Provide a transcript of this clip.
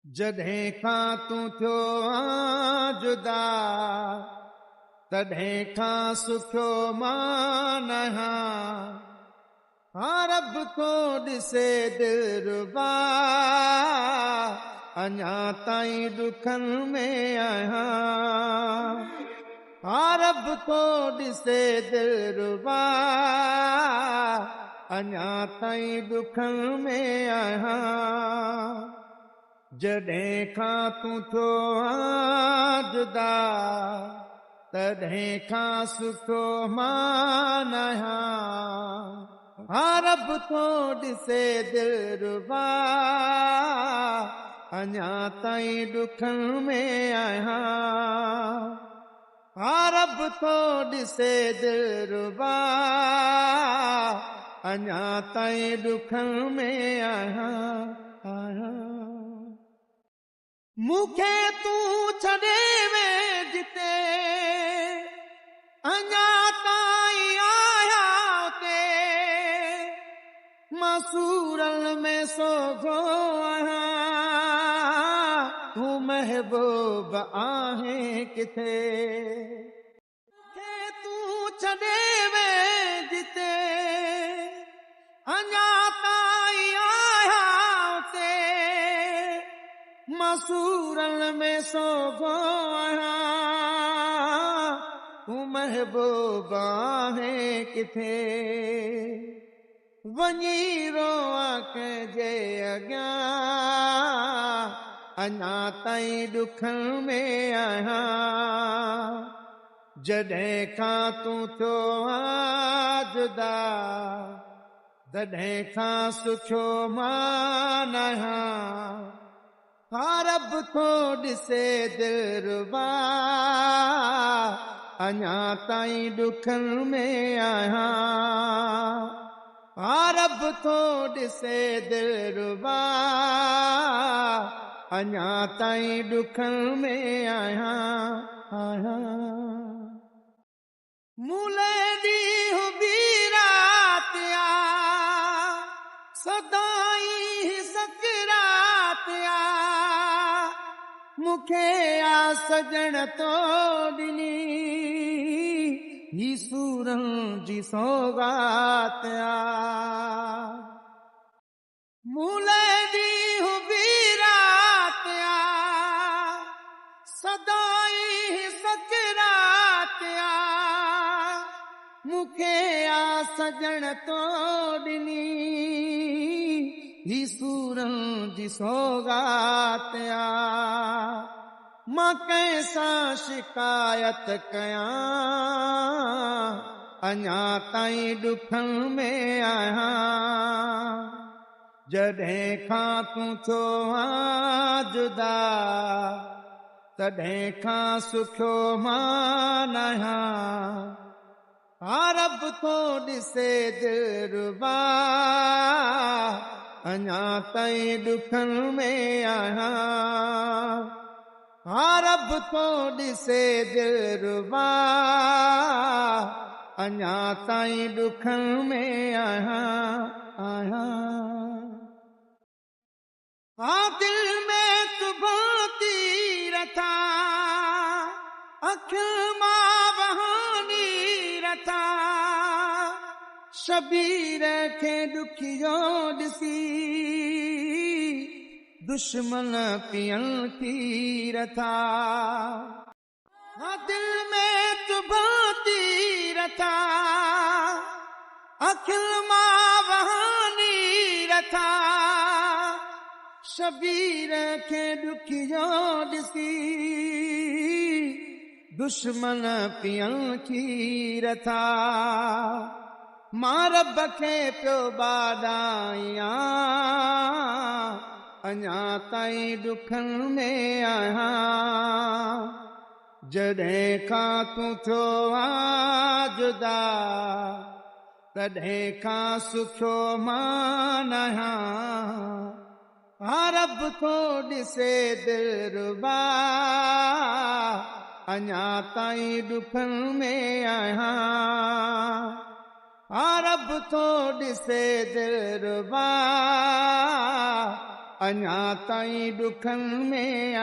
जॾहिं खां तूं थियो जुदा तॾहिं खां सुखियो मां नहां। रब को ॾिसे दिलरुबा अञा ताईं ॾुखनि में आहियां। रब को ॾिसे दिलरुबा अञा ताईं ॾुखनि में आहियां। जॾहिं खां तूं थियो जुदा तॾहिं खां सुखियो मां नहां। रब को ॾिसे दिलरुबा अञा ताईं ॾुखनि में आहियां। रब को ॾिसे दिलरुबा अञा ताईं ॾुखनि में आहियां। मूंखे तूं छॾे वे जिते अञा ताईं आया उते मां सूरल में सोगो आहियां। तूं महबूब आहे किथे तूं छॾे वे जिते अञा ताईं आया उते मां सूरल में सोगो आहियां। तूं महबूब आहे किथे वञी रोआं कंहिंजे अॻियां अञा ताईं ॾुखनि में आहियां। जॾहिं खां तूं थियो जुदा तॾहिं खां सुखियो मां नहां। रब को ॾिसे दिलरुबा अञा ताईं ॾुखनि में आहियां। रब को ॾिसे दिलरुबा अञा ताईं ॾुखनि में आहियां। मूले ॾींहुं बि रात आ सदाईं सकरात आ मूंखे आ सजण तो ॾिनी ही सूरनि जी सौगात आ। मूले ॾींहुं बि रात आ सदाईं सकरात आ मूंखे आ सजण तो ॾिनी ही सूरनि जी सौगात आ। मां कंहिंसां शिकायत कयां अञा ताईं ॾुखनि में आहियां। जॾहिं खां तूं थियो जुदा तॾहिं खां सुखियो मां नहां। रब को ॾिसे दिलरुबा अञा ताईं ॾुखनि में आहियां। रब को ॾिसे दिलरुबा अञा ताईं ॾुखनि में आहियां। दिल में तुबों तीर था अखियुनि मां वहानी रथा शबीर खे ॾुखियो ॾिसी दुश्मन पियनि तीर था। दिल में तुबों तीर था अखियुनि मां वहानी रथा शबीर खे ॾुखियो ॾिसी दुश्मन पियनि खीर था। मां रब खे पियो ॿाॾायां अञा ताईं ॾुखनि में आहियां। जॾहिं खां तूं थियो जुदा तॾहिं खां सुखियो मां नहां। रब को ॾिसे दिलरुबा अञा ताईं ॾुखनि में आहियां। रब को ॾिसे दिलरुबा अञा ताईं ॾुखनि में